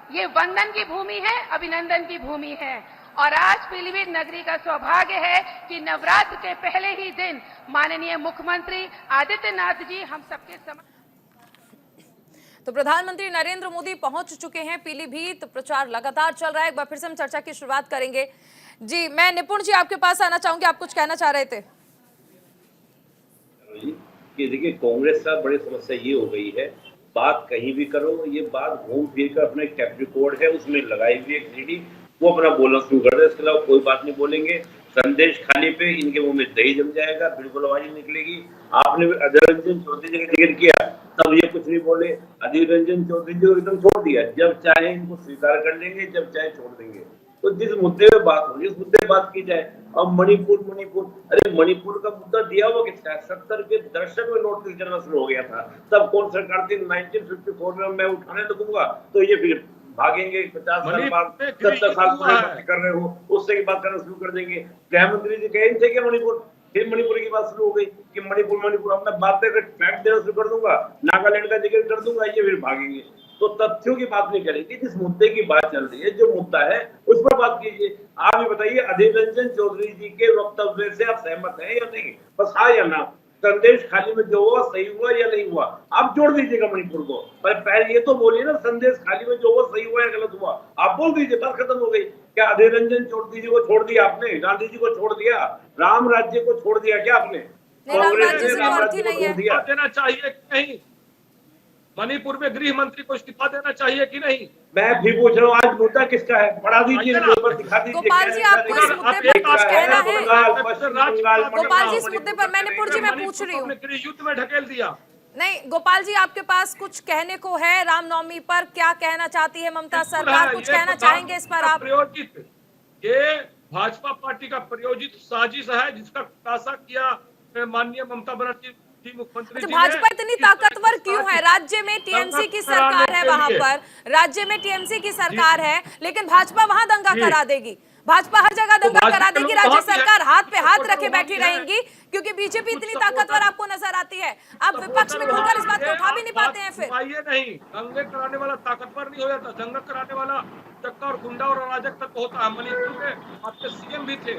ये वंदन की भूमि है, अभिनंदन की भूमि है। और आज पीलीभीत नगरी का सौभाग्य है कि नवरात्र के पहले ही दिन माननीय मुख्यमंत्री आदित्यनाथ जी हम सबके तो प्रधानमंत्री नरेंद्र मोदी पहुंच चुके हैं पीलीभीत। प्रचार लगातार चल रहा है। एक बार फिर से हम चर्चा की शुरुआत करेंगे। जी, मैं निपुण जी आपके पास आना चाहूंगी, आप कुछ कहना चाह रहे थे। कि देखिए कांग्रेस का बड़ी समस्या ये हो गई है, बात कहीं भी करो, ये बात घूम फिर कर अपना एक टेप रिकॉर्ड है उसमें लगाई हुई एक सीडी, वो अपना बोलना शुरू कर दे, इसके अलावा कोई बात नहीं बोलेंगे। संदेश खाली पे इनके मुंह में दही जम जाएगा, बिल्कुल आवाज नहीं निकलेगी। आपने अधीर रंजन चौधरी जी का जिक्र किया, तब ये कुछ नहीं बोले। अधीर रंजन चौधरी जी को एकदम छोड़ दिया, जब चाहे इनको स्वीकार कर लेंगे, जब चाहे छोड़ देंगे। तो जिस मुद्दे पे बात हो रही है उस मुद्दे पे बात की जाए। अब मणिपुर, अरे मणिपुर का मुद्दा दिया हुआ किसका है? 70 के दशक में नोटिस चलना शुरू हो गया था, तब कौन सरकार थी? 1954 में मैं उठाने लगूंगा तो ये फिर भागेंगे 50 साल बाद, 70 साल पूरे कर रहे हो, उससे की बात करना शुरू कर देंगे। गृह मंत्री जी कहे थे कि मणिपुर, फिर मणिपुर की बात शुरू हो गई कि मणिपुर अपना बात करके फैक्ट देना शुरू कर दूंगा, नागालैंड का जिक्र कर दूंगा, ये फिर भागेंगे। तो तथ्यों की बात नहीं करेंगे, जिस मुद्दे की बात चल रही है, जो मुद्दा है उस पर बात कीजिए। आप ये बताइए अधीर रंजन चौधरी जी के वक्तव्य से आप सहमत हैं या नहीं? बस हाँ या ना। संदेश खाली में जो हुआ सही हुआ या नहीं हुआ, आप जोड़ दीजिएगा मणिपुर को, पर पहले ये तो बोलिए ना संदेश खाली में जो हुआ सही हुआ या गलत हुआ, आप बोल दीजिए, बात खत्म हो गई। क्या अधीर रंजन चौधरी जी को छोड़ दिया आपने? गांधी जी को छोड़ दिया? राम राज्य को छोड़ दिया क्या आपने? कांग्रेस ने राम राज्य को छोड़ दिया? देना चाहिए कि नहीं? मणिपुर में गृह मंत्री को इस्तीफा देना चाहिए कि नहीं? मैं भी पूछ रहा हूँ, आज मुद्दा किसका है? पढ़ा दीजिए, पेपर दिखा दीजिए। गोपाल जी आपको इस मुद्दे पर कुछ कहना है? गोपाल जी इस मुद्दे पर मणिपुर जी मैं पूछ रही हूँ, युद्ध में ढकेल दिया। नहीं गोपाल जी आपके पास कुछ कहने को है रामनवमी पर? क्या कहना चाहती है ममता सरकार? कुछ कहना चाहेंगे इस पर आप? प्रायोजित, ये भाजपा पार्टी का प्रायोजित साजिश है जिसका खुलासा किया माननीय ममता बनर्जी मुख्यमंत्री। भाजपा इतनी ताकतवर क्यों है? राज्य में टीएमसी की सरकार है, वहां पर राज्य में टीएमसी की सरकार है, लेकिन भाजपा वहां दंगा करा देगी। भाजपा हर जगह दंगा करा देगी, राज्य सरकार हाथ पे हाथ रखे बैठी रहेंगी क्योंकि बीजेपी इतनी ताकतवर आपको नजर आती है। आप विपक्ष में खुलकर इस बात को उठा भी नहीं पाते हैं। फिर नहीं, दंगे कराने वाला ताकतवर नहीं हो जाता, दंगा कराने वाला चक्का और गुंडा और अराजक तक होता है। मणिपुर में आपके सीएम भी थे।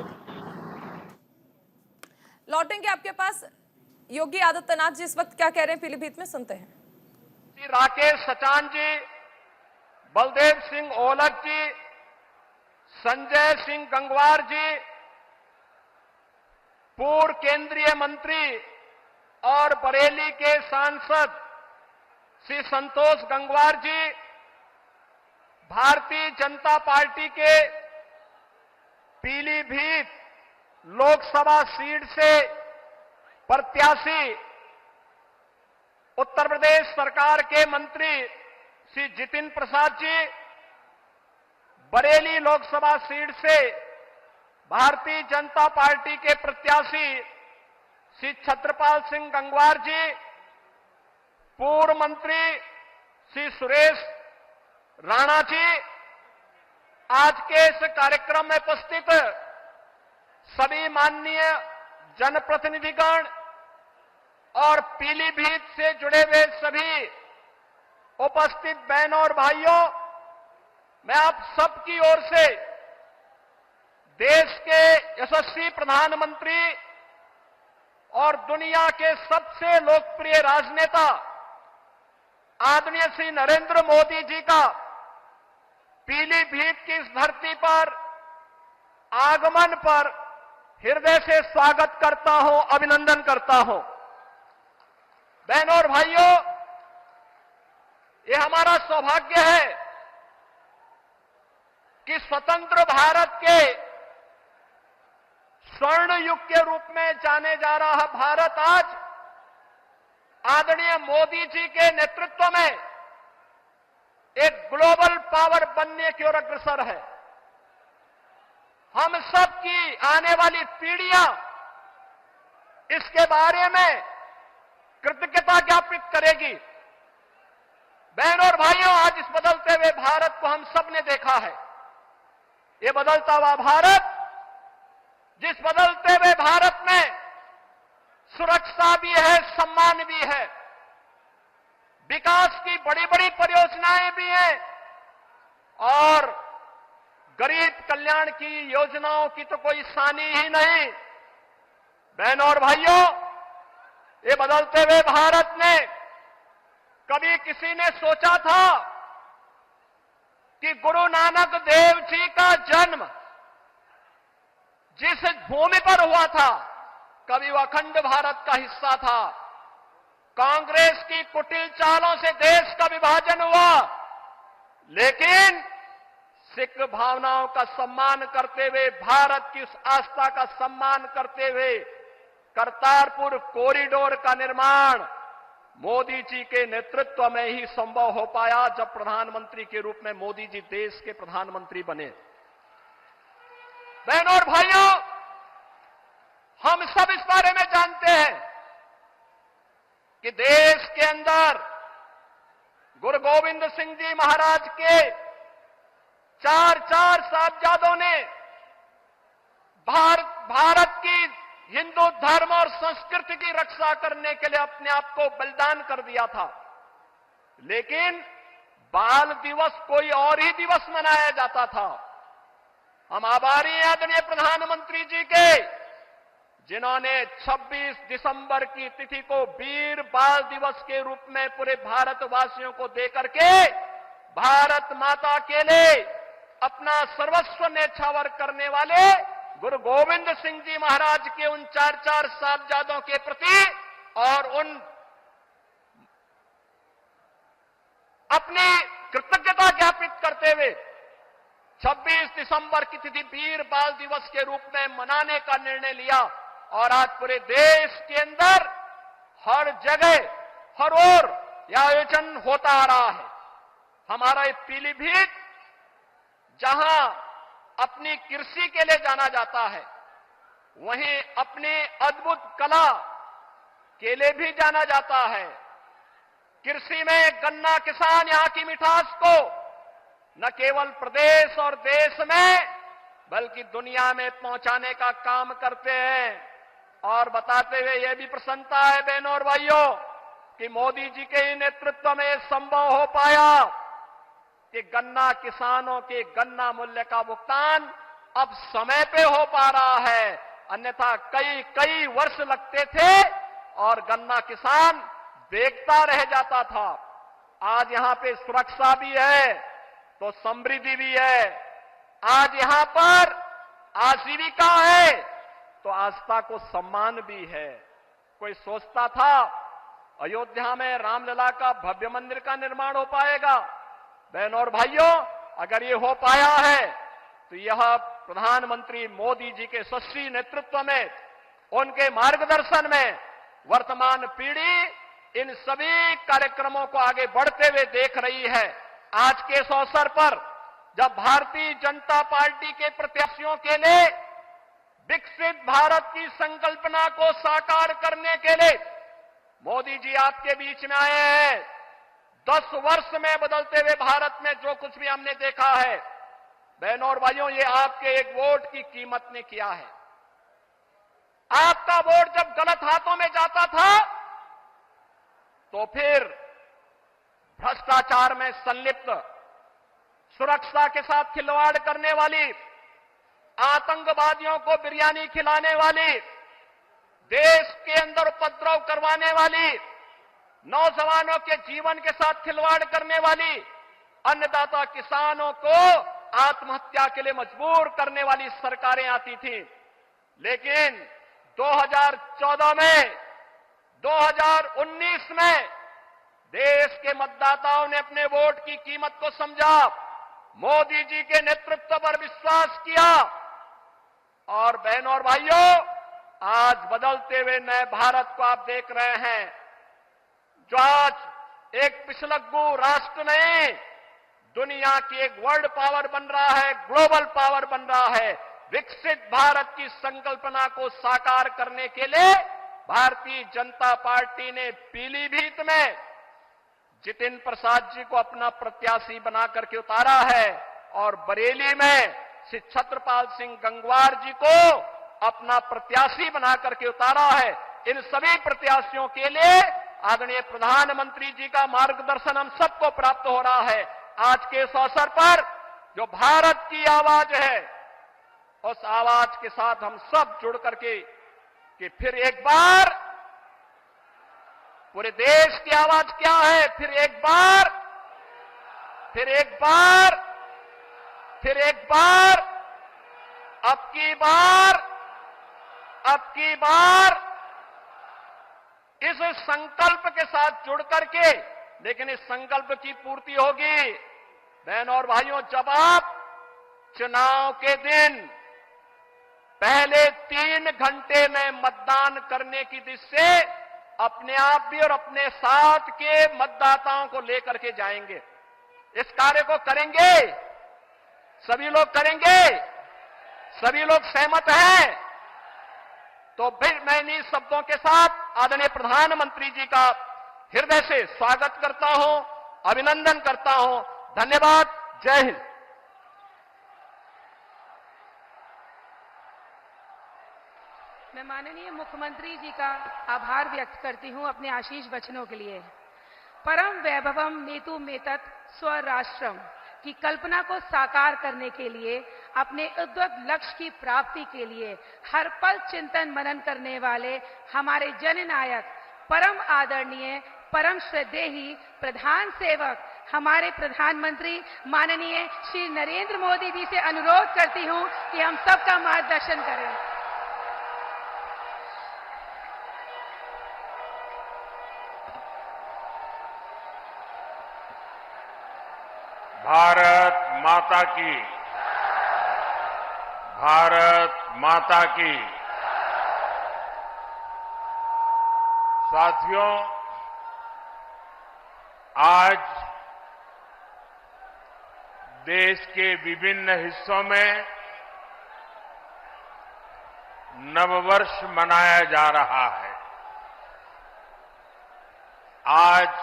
लौटेंगे आपके पास। योगी आदित्यनाथ जी इस वक्त क्या कह रहे हैं पीलीभीत में, सुनते हैं। राकेश सचान जी, बलदेव सिंह ओलख जी, संजय सिंह गंगवार जी, पूर्व केंद्रीय मंत्री और बरेली के सांसद श्री संतोष गंगवार जी, भारतीय जनता पार्टी के पीलीभीत लोकसभा सीट से प्रत्याशी, उत्तर प्रदेश सरकार के मंत्री श्री जितिन प्रसाद जी, बरेली लोकसभा सीट से भारतीय जनता पार्टी के प्रत्याशी श्री छत्रपाल सिंह गंगवार जी, पूर्व मंत्री श्री सुरेश राणा जी, आज के इस कार्यक्रम में उपस्थित सभी माननीय जनप्रतिनिधिगण और पीलीभीत से जुड़े हुए सभी उपस्थित बहनों और भाइयों, मैं आप सबकी ओर से देश के यशस्वी प्रधानमंत्री और दुनिया के सबसे लोकप्रिय राजनेता आदरणीय श्री नरेंद्र मोदी जी का पीलीभीत की इस धरती पर आगमन पर हृदय से स्वागत करता हूं, अभिनंदन करता हूं। बहनों और भाइयों, ये हमारा सौभाग्य है कि स्वतंत्र भारत के स्वर्ण युग के रूप में जाने जा रहा भारत आज आदरणीय मोदी जी के नेतृत्व में एक ग्लोबल पावर बनने की ओर अग्रसर है। हम सब की आने वाली पीढ़ियां इसके बारे में कृतज्ञता ज्ञापित करेगी। बहनों और भाइयों, आज इस बदलते हुए भारत को हम सब ने देखा है। ये बदलता हुआ भारत, जिस बदलते हुए भारत में सुरक्षा भी है, सम्मान भी है, विकास की बड़ी बड़ी परियोजनाएं भी हैं और गरीब कल्याण की योजनाओं की तो कोई सानी ही नहीं। बहनों और भाइयों, ये बदलते हुए भारत ने कभी किसी ने सोचा था कि गुरु नानक देव जी का जन्म जिस भूमि पर हुआ था, कभी वो अखंड भारत का हिस्सा था, कांग्रेस की कुटिल चालों से देश का विभाजन हुआ, लेकिन सिख भावनाओं का सम्मान करते हुए, भारत की उस आस्था का सम्मान करते हुए करतारपुर कॉरिडोर का निर्माण मोदी जी के नेतृत्व में ही संभव हो पाया, जब प्रधानमंत्री के रूप में मोदी जी देश के प्रधानमंत्री बने। बहनों और भाइयों, हम सब इस बारे में जानते हैं कि देश के अंदर गुरु गोविंद सिंह जी महाराज के चार साहिबजादों ने भारत की हिंदू धर्म और संस्कृति की रक्षा करने के लिए अपने आप को बलिदान कर दिया था। लेकिन बाल दिवस कोई और ही दिवस मनाया जाता था। हम आभारी हैं आदरणीय प्रधानमंत्री जी के, जिन्होंने 26 दिसंबर की तिथि को वीर बाल दिवस के रूप में पूरे भारतवासियों को देकर के भारत माता के लिए अपना सर्वस्व न्यौछावर करने वाले गुरु गोविंद सिंह जी महाराज के उन चार साहिबजादों के प्रति और उन अपनी कृतज्ञता ज्ञापित करते हुए 26 दिसंबर की तिथि वीर बाल दिवस के रूप में मनाने का निर्णय लिया। और आज पूरे देश के अंदर हर जगह हर ओर यह आयोजन होता आ रहा है। हमारा ये पीलीभीत, जहां अपनी कृषि के लिए जाना जाता है, वहीं अपनी अद्भुत कला के लिए भी जाना जाता है। कृषि में गन्ना किसान यहां की मिठास को न केवल प्रदेश और देश में बल्कि दुनिया में पहुंचाने का काम करते हैं। और बताते हुए यह भी प्रसन्नता है बहनों और भाइयों कि मोदी जी के ही नेतृत्व में संभव हो पाया कि गन्ना किसानों के गन्ना मूल्य का भुगतान अब समय पे हो पा रहा है। अन्यथा कई वर्ष लगते थे और गन्ना किसान देखता रह जाता था। आज यहां पे सुरक्षा भी है तो समृद्धि भी है। आज यहां पर आजीविका है तो आस्था को सम्मान भी है। कोई सोचता था अयोध्या में रामलला का भव्य मंदिर का निर्माण हो पाएगा? बहनों और भाइयों, अगर ये हो पाया है तो यह प्रधानमंत्री मोदी जी के यशस्वी नेतृत्व में, उनके मार्गदर्शन में वर्तमान पीढ़ी इन सभी कार्यक्रमों को आगे बढ़ते हुए देख रही है। आज के इस अवसर पर जब भारतीय जनता पार्टी के प्रत्याशियों के लिए विकसित भारत की संकल्पना को साकार करने के लिए मोदी जी आपके बीच में आए हैं, 10 वर्ष में बदलते हुए भारत में जो कुछ भी हमने देखा है, बहनों और भाइयों, ये आपके एक वोट की कीमत ने किया है। आपका वोट जब गलत हाथों में जाता था तो फिर भ्रष्टाचार में संलिप्त, सुरक्षा के साथ खिलवाड़ करने वाली, आतंकवादियों को बिरयानी खिलाने वाली, देश के अंदर उपद्रव करवाने वाली, नौजवानों के जीवन के साथ खिलवाड़ करने वाली, अन्नदाता किसानों को आत्महत्या के लिए मजबूर करने वाली सरकारें आती थी। लेकिन 2014 में, 2019 में देश के मतदाताओं ने अपने वोट की कीमत को समझा, मोदी जी के नेतृत्व पर विश्वास किया और बहनों और भाइयों, आज बदलते हुए नए भारत को आप देख रहे हैं, जो आज एक पिछलग्गू राष्ट्र नहीं, दुनिया की एक वर्ल्ड पावर बन रहा है, ग्लोबल पावर बन रहा है। विकसित भारत की संकल्पना को साकार करने के लिए भारतीय जनता पार्टी ने पीलीभीत में जितिन प्रसाद जी को अपना प्रत्याशी बना करके उतारा है और बरेली में श्री छत्रपाल सिंह गंगवार जी को अपना प्रत्याशी बना करके उतारा है। इन सभी प्रत्याशियों के लिए आदरणीय प्रधानमंत्री जी का मार्गदर्शन हम सबको प्राप्त हो रहा है। आज के इस अवसर पर जो भारत की आवाज है, उस आवाज के साथ हम सब जुड़ करके कि फिर एक बार पूरे देश की आवाज क्या है, फिर एक बार, फिर एक बार, फिर एक बार, अब की बार, अब की बार इस संकल्प के साथ जुड़ करके, लेकिन इस संकल्प की पूर्ति होगी बहनों और भाइयों जब आप चुनाव के दिन पहले 3 घंटे में मतदान करने की दिशा से अपने आप भी और अपने साथ के मतदाताओं को लेकर के जाएंगे। इस कार्य को करेंगे, सभी लोग करेंगे, सभी लोग सहमत हैं। तो फिर मैं इन्हीं शब्दों के साथ आदरणीय प्रधानमंत्री जी का हृदय से स्वागत करता हूं, अभिनंदन करता हूं। धन्यवाद। जय हिंद। मैं माननीय मुख्यमंत्री जी का आभार व्यक्त करती हूं अपने आशीष वचनों के लिए। परम वैभवम नेतु मेतत स्वराष्ट्रम की कल्पना को साकार करने के लिए, अपने उद्वत लक्ष्य की प्राप्ति के लिए हर पल चिंतन मनन करने वाले हमारे जननायक, परम आदरणीय, परम श्रद्धेय प्रधान सेवक हमारे प्रधानमंत्री माननीय श्री नरेंद्र मोदी जी से अनुरोध करती हूं कि हम सबका मार्गदर्शन करें। भारत माता की, भारत माता की। साथियों, आज देश के विभिन्न हिस्सों में नववर्ष मनाया जा रहा है। आज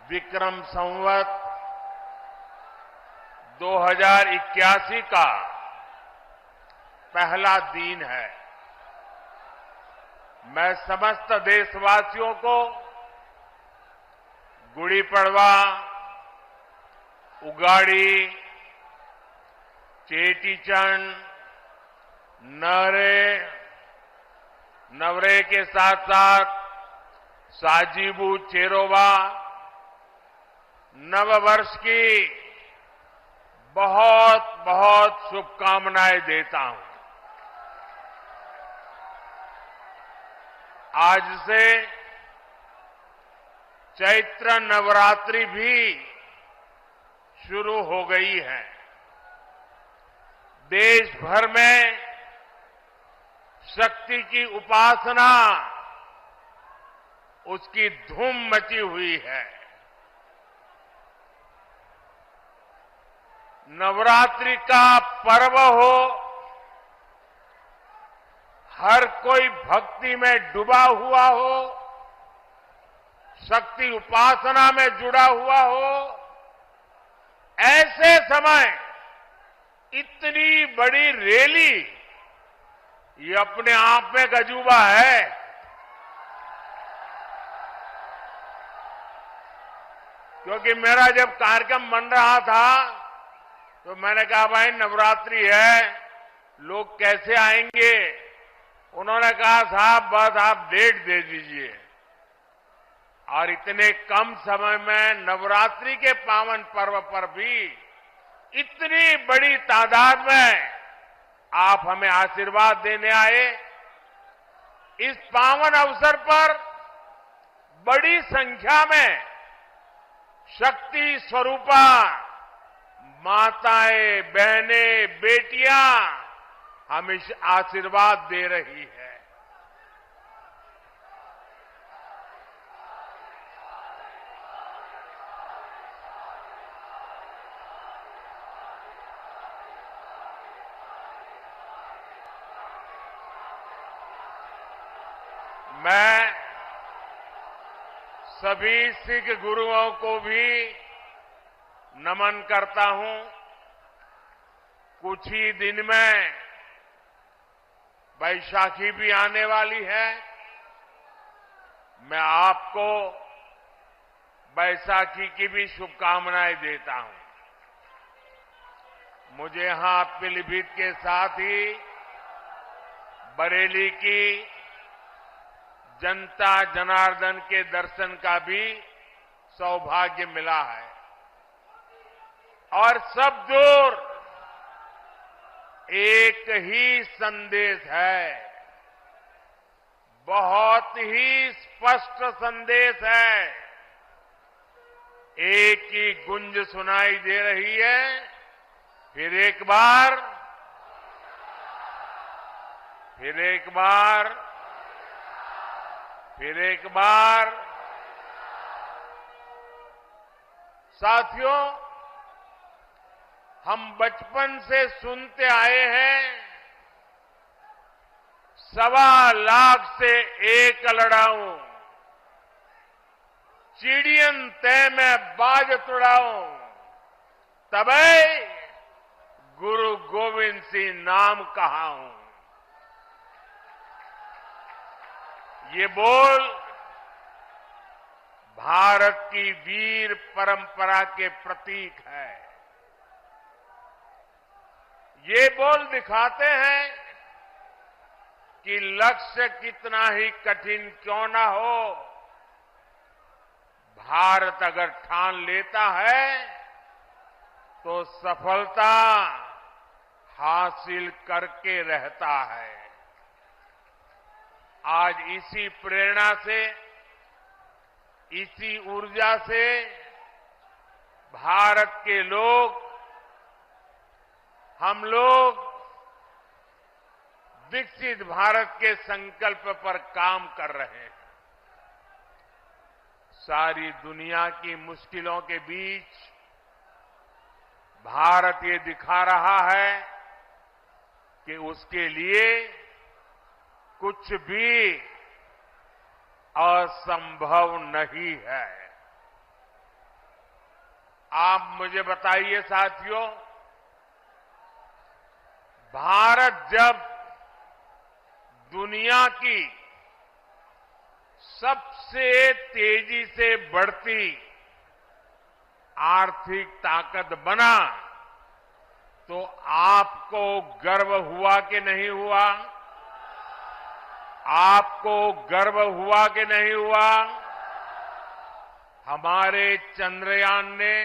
विक्रम संवत 2081 का पहला दिन है। मैं समस्त देशवासियों को गुड़ी पड़वा, उगाड़ी, चेटीचंड, नवरे के साथ साथ साजीबू चेरोबा नववर्ष की बहुत बहुत शुभकामनाएं देता हूं। आज से चैत्र नवरात्रि भी शुरू हो गई है। देश भर में शक्ति की उपासना, उसकी धूम मची हुई है। नवरात्रि का पर्व हो, हर कोई भक्ति में डूबा हुआ हो, शक्ति उपासना में जुड़ा हुआ हो, ऐसे समय इतनी बड़ी रैली, ये अपने आप में गजूबा है। क्योंकि मेरा जब कार्यक्रम बन रहा था तो मैंने कहा भाई नवरात्रि है, लोग कैसे आएंगे। उन्होंने कहा साहब बस आप डेट दे दीजिए। और इतने कम समय में नवरात्रि के पावन पर्व पर भी इतनी बड़ी तादाद में आप हमें आशीर्वाद देने आए। इस पावन अवसर पर बड़ी संख्या में शक्ति स्वरूपा माताएं, बहनें, बेटियां हमें आशीर्वाद दे रही है। मैं सभी सिख गुरुओं को भी नमन करता हूं। कुछ ही दिन में बैसाखी भी आने वाली है। मैं आपको बैसाखी की भी शुभकामनाएं देता हूं। मुझे यहां पीलीभीत के साथ ही बरेली की जनता जनार्दन के दर्शन का भी सौभाग्य मिला है। और सब दूर एक ही संदेश है, बहुत ही स्पष्ट संदेश है। एक ही गुंज सुनाई दे रही है। फिर एक बार, फिर एक बार, फिर एक बार। साथियों, हम बचपन से सुनते आए हैं, 1.25 लाख से एक लड़ाऊं, चिड़ियन तय में बाज तुड़ाऊं, तबै गुरु गोविंद सिंह नाम कहाऊं। ये बोल भारत की वीर परंपरा के प्रतीक है। ये बोल दिखाते हैं कि लक्ष्य कितना ही कठिन क्यों ना हो, भारत अगर ठान लेता है तो सफलता हासिल करके रहता है। आज इसी प्रेरणा से, इसी ऊर्जा से भारत के लोग, हम लोग विकसित भारत के संकल्प पर काम कर रहे हैं। सारी दुनिया की मुश्किलों के बीच भारत ये दिखा रहा है कि उसके लिए कुछ भी असंभव नहीं है। आप मुझे बताइए साथियों, भारत जब दुनिया की सबसे तेजी से बढ़ती आर्थिक ताकत बना तो आपको गर्व हुआ कि नहीं हुआ? आपको गर्व हुआ कि नहीं हुआ? हमारे चंद्रयान ने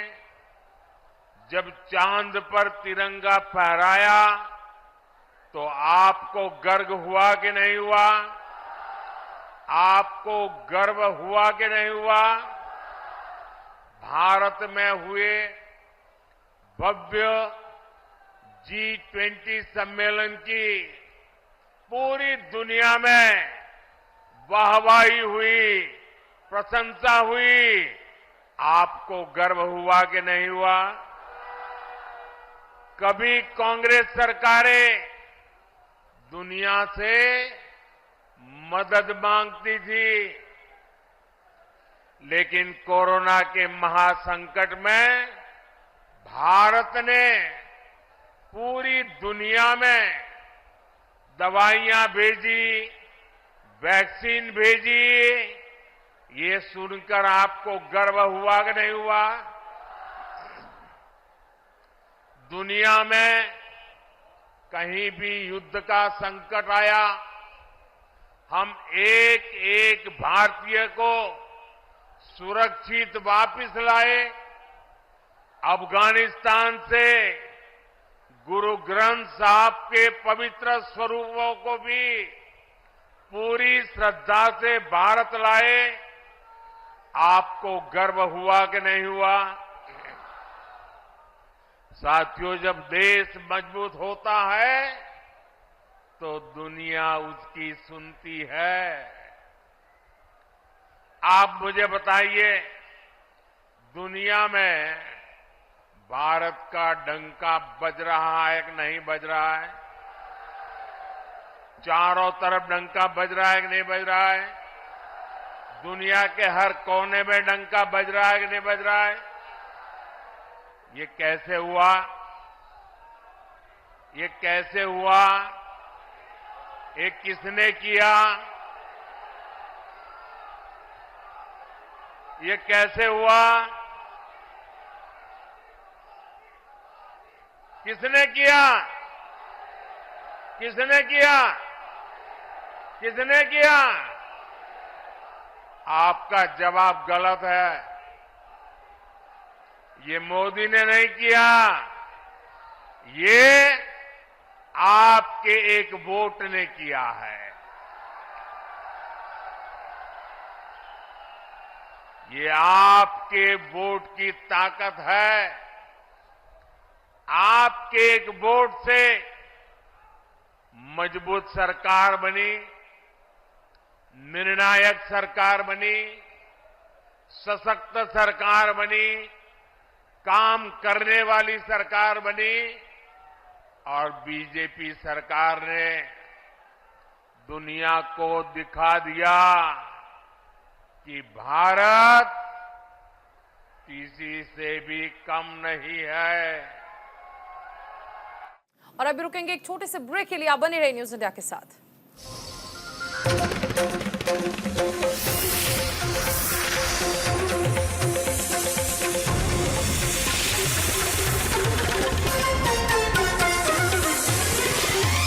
जब चांद पर तिरंगा फहराया तो आपको गर्व हुआ कि नहीं हुआ? आपको गर्व हुआ कि नहीं हुआ? भारत में हुए भव्य G20 सम्मेलन की पूरी दुनिया में वाहवाही हुई, प्रशंसा हुई। आपको गर्व हुआ कि नहीं हुआ? कभी कांग्रेस सरकारें दुनिया से मदद मांगती थी, लेकिन कोरोना के महासंकट में भारत ने पूरी दुनिया में दवाइयां भेजी, वैक्सीन भेजी। ये सुनकर आपको गर्व हुआ कि नहीं हुआ? दुनिया में कहीं भी युद्ध का संकट आया, हम एक एक भारतीय को सुरक्षित वापस लाए। अफगानिस्तान से गुरु ग्रंथ साहब के पवित्र स्वरूपों को भी पूरी श्रद्धा से भारत लाए। आपको गर्व हुआ कि नहीं हुआ? साथियों, जब देश मजबूत होता है तो दुनिया उसकी सुनती है। आप मुझे बताइए, दुनिया में भारत का डंका बज रहा है कि नहीं बज रहा है? चारों तरफ डंका बज रहा है कि नहीं बज रहा है? दुनिया के हर कोने में डंका बज रहा है कि नहीं बज रहा है? ये कैसे हुआ? ये कैसे हुआ? ये किसने किया? ये कैसे हुआ? किसने किया? किसने किया? किसने किया? आपका जवाब गलत है। ये मोदी ने नहीं किया, ये आपके एक वोट ने किया है। ये आपके वोट की ताकत है। आपके एक वोट से मजबूत सरकार बनी, निर्णायक सरकार बनी, सशक्त सरकार बनी, काम करने वाली सरकार बनी और बीजेपी सरकार ने दुनिया को दिखा दिया कि भारत किसी से भी कम नहीं है। और अभी रुकेंगे एक छोटे से ब्रेक के लिए। आप बने रहे न्यूज इंडिया के साथ।